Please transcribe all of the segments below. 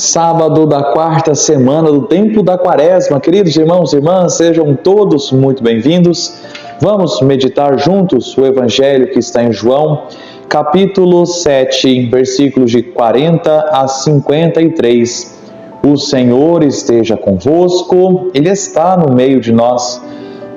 Sábado da quarta semana do tempo da Quaresma. Queridos irmãos e irmãs, sejam todos muito bem-vindos. Vamos meditar juntos o Evangelho que está em João, capítulo 7, versículos de 40 a 53. O Senhor esteja convosco, Ele está no meio de nós.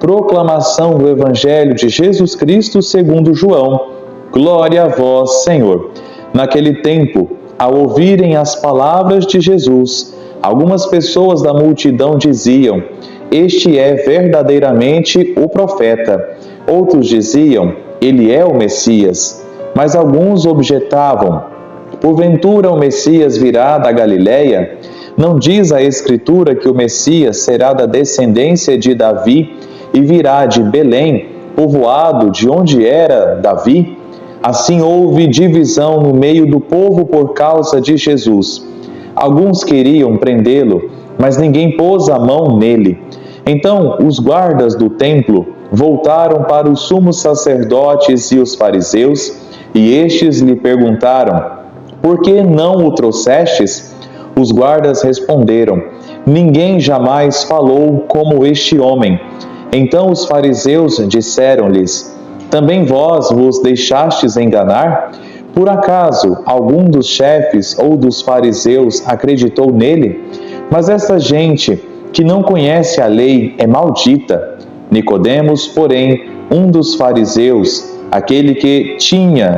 Proclamação do Evangelho de Jesus Cristo segundo João. Glória a vós, Senhor. Naquele tempo, ao ouvirem as palavras de Jesus, algumas pessoas da multidão diziam: "Este é verdadeiramente o profeta." Outros diziam: "Ele é o Messias." Mas alguns objetavam: "Porventura o Messias virá da Galileia? Não diz a Escritura que o Messias será da descendência de Davi e virá de Belém, povoado de onde era Davi?" Assim houve divisão no meio do povo por causa de Jesus. Alguns queriam prendê-lo, mas ninguém pôs a mão nele. Então os guardas do templo voltaram para os sumos sacerdotes e os fariseus, e estes lhe perguntaram: "Por que não o trouxestes?" Os guardas responderam: "Ninguém jamais falou como este homem." Então os fariseus disseram-lhes: "Também vós vos deixastes enganar? Por acaso algum dos chefes ou dos fariseus acreditou nele? Mas essa gente que não conhece a lei é maldita." Nicodemos, porém, um dos fariseus, aquele que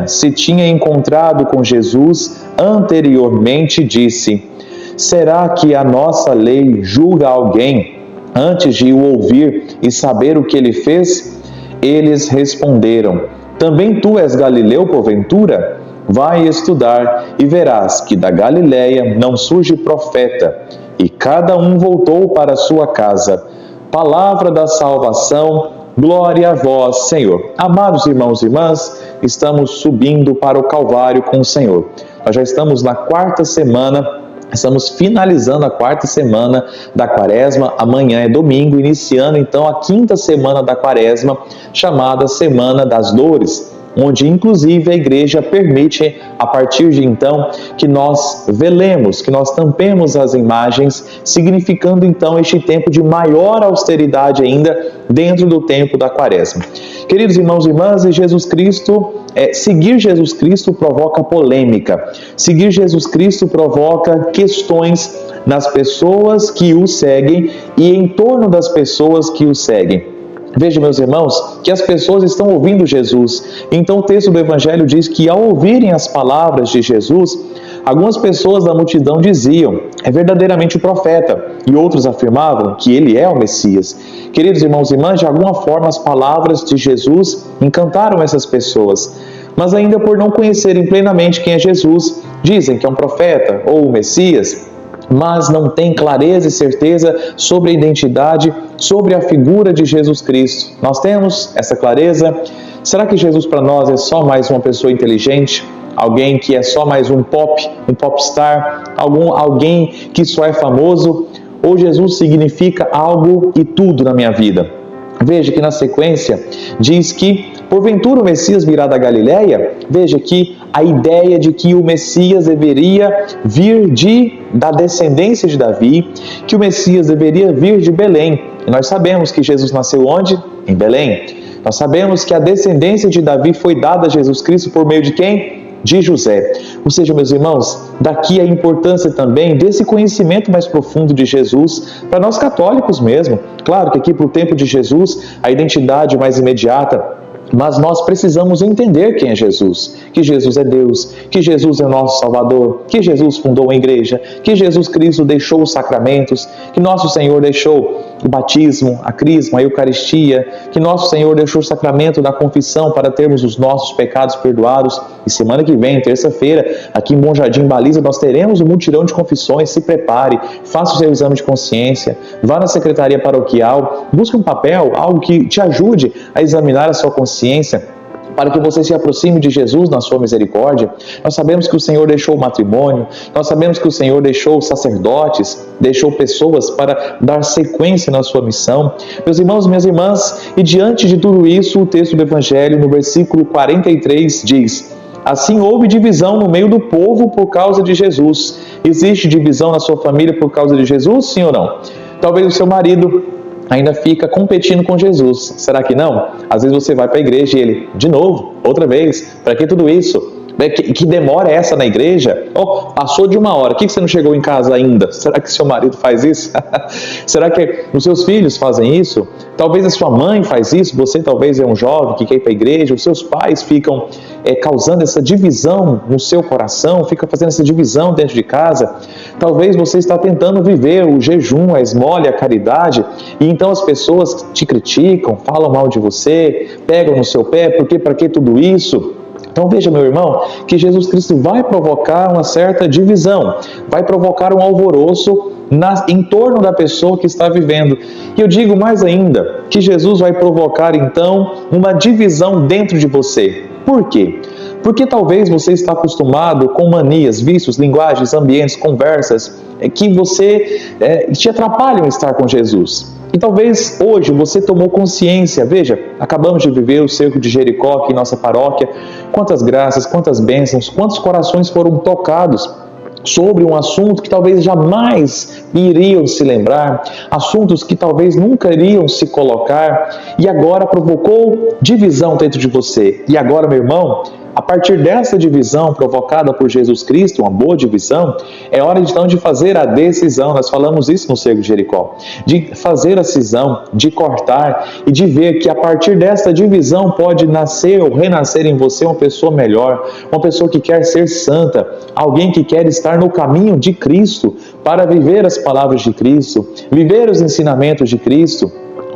se tinha encontrado com Jesus anteriormente, disse: "Será que a nossa lei julga alguém antes de o ouvir e saber o que ele fez?" Eles responderam: "Também tu és galileu, porventura? Vai estudar e verás que da Galileia não surge profeta." E cada um voltou para sua casa. Palavra da salvação, glória a vós, Senhor. Amados irmãos e irmãs, estamos subindo para o Calvário com o Senhor. Nós já estamos na quarta semana. Estamos finalizando a quarta semana da Quaresma, amanhã é domingo, iniciando então a quinta semana da Quaresma, chamada Semana das Dores, onde inclusive a Igreja permite, a partir de então, que nós velemos, que nós tampemos as imagens, significando então este tempo de maior austeridade ainda dentro do tempo da Quaresma. Queridos irmãos e irmãs, seguir Jesus Cristo provoca polêmica. Seguir Jesus Cristo provoca questões nas pessoas que o seguem e em torno das pessoas que o seguem. Vejam, meus irmãos, que as pessoas estão ouvindo Jesus. Então o texto do Evangelho diz que ao ouvirem as palavras de Jesus, algumas pessoas da multidão diziam: "É verdadeiramente o profeta." E outros afirmavam que ele é o Messias. Queridos irmãos e irmãs, de alguma forma as palavras de Jesus encantaram essas pessoas. Mas ainda por não conhecerem plenamente quem é Jesus, dizem que é um profeta ou o Messias, mas não têm clareza e certeza sobre a identidade, sobre a figura de Jesus Cristo. Nós temos essa clareza? Será que Jesus para nós é só mais uma pessoa inteligente? Alguém que é só mais um popstar? Alguém que só é famoso? Ou Jesus significa algo e tudo na minha vida? Veja que na sequência diz que porventura o Messias virá da Galileia. Veja que a ideia de que o Messias deveria vir da descendência de Davi, que o Messias deveria vir de Belém. E nós sabemos que Jesus nasceu onde? Em Belém. Nós sabemos que a descendência de Davi foi dada a Jesus Cristo por meio de quem? De José. Ou seja, meus irmãos, daqui a importância também desse conhecimento mais profundo de Jesus para nós católicos mesmo. Claro que aqui para o tempo de Jesus, a identidade mais imediata, mas nós precisamos entender quem é Jesus, que Jesus é Deus, que Jesus é nosso Salvador, que Jesus fundou a igreja, que Jesus Cristo deixou os sacramentos, que nosso Senhor deixou o batismo, a crisma, a eucaristia, que nosso Senhor deixou o sacramento da confissão para termos os nossos pecados perdoados. E semana que vem, terça-feira, aqui em Bom Jardim Baliza, nós teremos um mutirão de confissões. Se prepare, faça o seu exame de consciência, vá na secretaria paroquial, busque um papel, algo que te ajude a examinar a sua consciência, para que você se aproxime de Jesus na sua misericórdia. Nós sabemos que o Senhor deixou o matrimônio, nós sabemos que o Senhor deixou sacerdotes, deixou pessoas para dar sequência na sua missão. Meus irmãos e minhas irmãs, e diante de tudo isso, o texto do Evangelho, no versículo 43, diz: Assim houve divisão no meio do povo por causa de Jesus. Existe divisão na sua família por causa de Jesus, sim ou não? Talvez o seu marido ainda fica competindo com Jesus. Será que não? Às vezes você vai para a igreja e ele, de novo, outra vez, para que tudo isso? Que demora é essa na igreja? Oh, passou de 1 hora, por que você não chegou em casa ainda? Será que seu marido faz isso? Será que os seus filhos fazem isso? Talvez a sua mãe faz isso, você talvez é um jovem que quer ir para a igreja, os seus pais ficam causando essa divisão no seu coração, ficam fazendo essa divisão dentro de casa. Talvez você está tentando viver o jejum, a esmola e a caridade, e então as pessoas te criticam, falam mal de você, pegam no seu pé, porque para que tudo isso? Então veja, meu irmão, que Jesus Cristo vai provocar uma certa divisão, vai provocar um alvoroço em torno da pessoa que está vivendo. E eu digo mais ainda, que Jesus vai provocar então uma divisão dentro de você. Por quê? Porque talvez você está acostumado com manias, vícios, linguagens, ambientes, conversas que te atrapalham estar com Jesus. E talvez hoje você tomou consciência, veja, acabamos de viver o cerco de Jericó aqui em nossa paróquia, quantas graças, quantas bênçãos, quantos corações foram tocados sobre um assunto que talvez jamais iriam se lembrar, assuntos que talvez nunca iriam se colocar, e agora provocou divisão dentro de você. E agora, meu irmão, a partir dessa divisão provocada por Jesus Cristo, uma boa divisão, é hora então de fazer a decisão. Nós falamos isso no cerco de Jericó, de fazer a cisão, de cortar e de ver que a partir dessa divisão pode nascer ou renascer em você uma pessoa melhor, uma pessoa que quer ser santa, alguém que quer estar no caminho de Cristo para viver as palavras de Cristo, viver os ensinamentos de Cristo,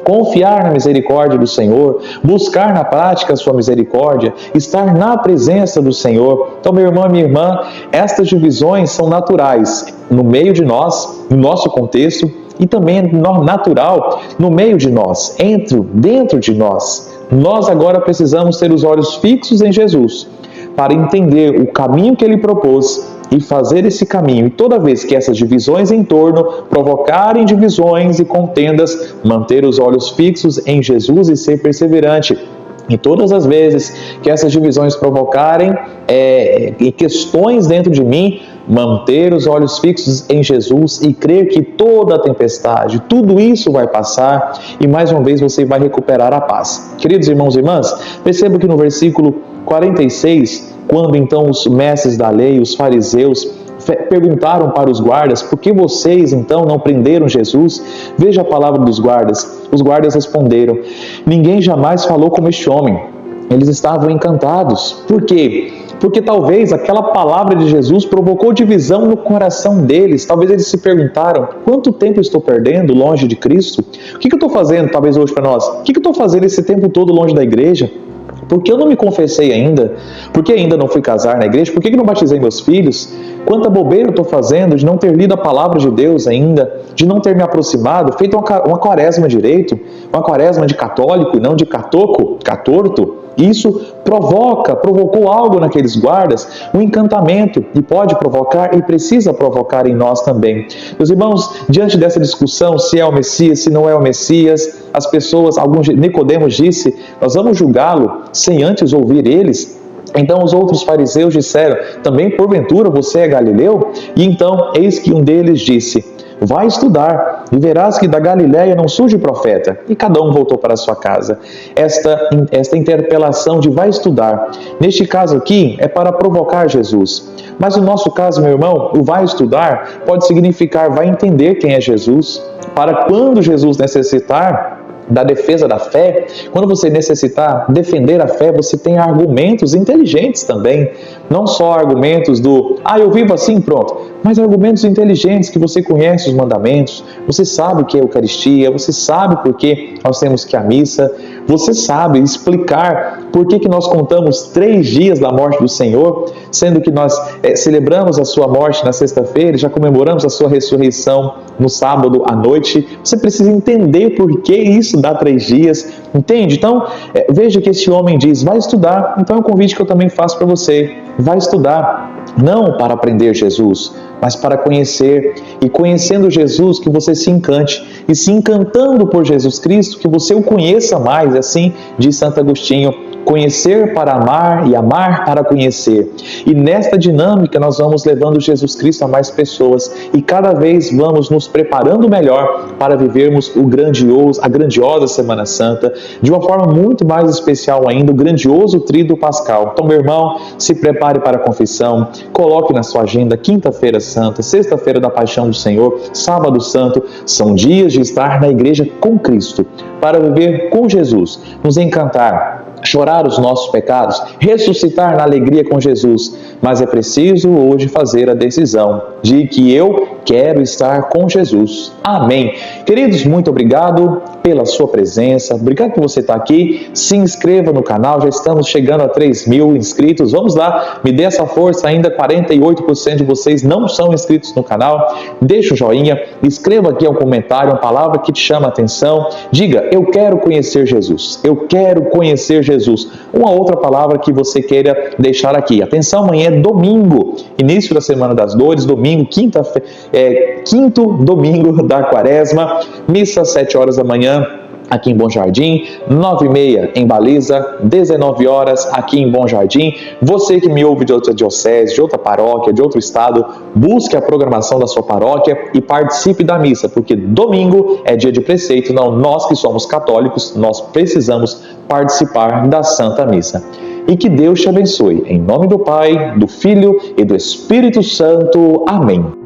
confiar na misericórdia do Senhor, buscar na prática a sua misericórdia, estar na presença do Senhor. Então, meu irmão e minha irmã, estas divisões são naturais no meio de nós, no nosso contexto, e também natural no meio de nós, dentro de nós. Nós agora precisamos ter os olhos fixos em Jesus, para entender o caminho que Ele propôs e fazer esse caminho. E toda vez que essas divisões em torno provocarem divisões e contendas, manter os olhos fixos em Jesus e ser perseverante. E todas as vezes que essas divisões provocarem questões dentro de mim, manter os olhos fixos em Jesus e crer que toda a tempestade, tudo isso vai passar e mais uma vez você vai recuperar a paz. Queridos irmãos e irmãs, perceba que no versículo 46, quando então os mestres da lei, os fariseus, perguntaram para os guardas, por que vocês então não prenderam Jesus? Veja a palavra dos guardas. Os guardas responderam, ninguém jamais falou como este homem. Eles estavam encantados. Por quê? Porque talvez aquela palavra de Jesus provocou divisão no coração deles. Talvez eles se perguntaram, quanto tempo eu estou perdendo longe de Cristo? O que eu estou fazendo, talvez hoje para nós? O que eu estou fazendo esse tempo todo longe da igreja? Por que eu não me confessei ainda? Por que ainda não fui casar na igreja? Por que não batizei meus filhos? Quanta bobeira eu estou fazendo de não ter lido a palavra de Deus ainda, de não ter me aproximado, feito uma quaresma direito, uma quaresma de católico e não de catorto. Isso provocou algo naqueles guardas, um encantamento, e pode provocar e precisa provocar em nós também. Meus irmãos, diante dessa discussão, se é o Messias, se não é o Messias, as pessoas, Nicodemos disse, nós vamos julgá-lo sem antes ouvir eles. Então os outros fariseus disseram, também porventura você é Galileu? E então, eis que um deles disse, vai estudar e verás que da Galiléia não surge profeta. E cada um voltou para a sua casa. Esta interpelação de vai estudar, neste caso aqui, é para provocar Jesus. Mas no nosso caso, meu irmão, o vai estudar pode significar vai entender quem é Jesus, para quando Jesus necessitar da defesa da fé, quando você necessitar defender a fé, você tem argumentos inteligentes também, não só argumentos eu vivo assim, pronto, mas argumentos inteligentes que você conhece os mandamentos, você sabe o que é a Eucaristia, você sabe por que nós temos que ir à missa, você sabe explicar por que nós contamos 3 dias da morte do Senhor, sendo que nós celebramos a sua morte na sexta-feira, já comemoramos a sua ressurreição no sábado à noite. Você precisa entender por que isso dá 3 dias, entende? Então, veja que esse homem diz, vai estudar. Então é um convite que eu também faço para você, vai estudar, não para aprender Jesus, mas para conhecer. E conhecendo Jesus, que você se encante. E se encantando por Jesus Cristo, que você o conheça mais. Assim diz Santo Agostinho: conhecer para amar e amar para conhecer. E nesta dinâmica nós vamos levando Jesus Cristo a mais pessoas e cada vez vamos nos preparando melhor para vivermos a grandiosa Semana Santa, de uma forma muito mais especial ainda, o grandioso Tríduo Pascal. Então, meu irmão, se prepare para a confissão, coloque na sua agenda Quinta-feira Santa, Sexta-feira da Paixão do Senhor, Sábado Santo, são dias de estar na igreja com Cristo, para viver com Jesus, nos encantar, chorar os nossos pecados, ressuscitar na alegria com Jesus. Mas é preciso hoje fazer a decisão de que eu quero estar com Jesus. Amém. Queridos, muito obrigado pela sua presença, obrigado por você estar aqui. Se inscreva no canal, já estamos chegando a 3.000 inscritos. Vamos lá, me dê essa força, ainda 48% de vocês não são inscritos no canal. Deixa o joinha, escreva aqui um comentário, uma palavra que te chama a atenção. Diga: eu quero conhecer Jesus, eu quero conhecer Jesus. Uma outra palavra que você queira deixar aqui. Atenção, amanhã é domingo, início da Semana das Dores, domingo, quinto domingo da Quaresma, missa às 7 horas da manhã, aqui em Bom Jardim, 9h30 em Baliza, 19 horas aqui em Bom Jardim. Você que me ouve de outra diocese, de outra paróquia, de outro estado, busque a programação da sua paróquia e participe da missa, porque domingo é dia de preceito. Não, nós que somos católicos, nós precisamos participar da Santa Missa. E que Deus te abençoe. Em nome do Pai, do Filho e do Espírito Santo. Amém.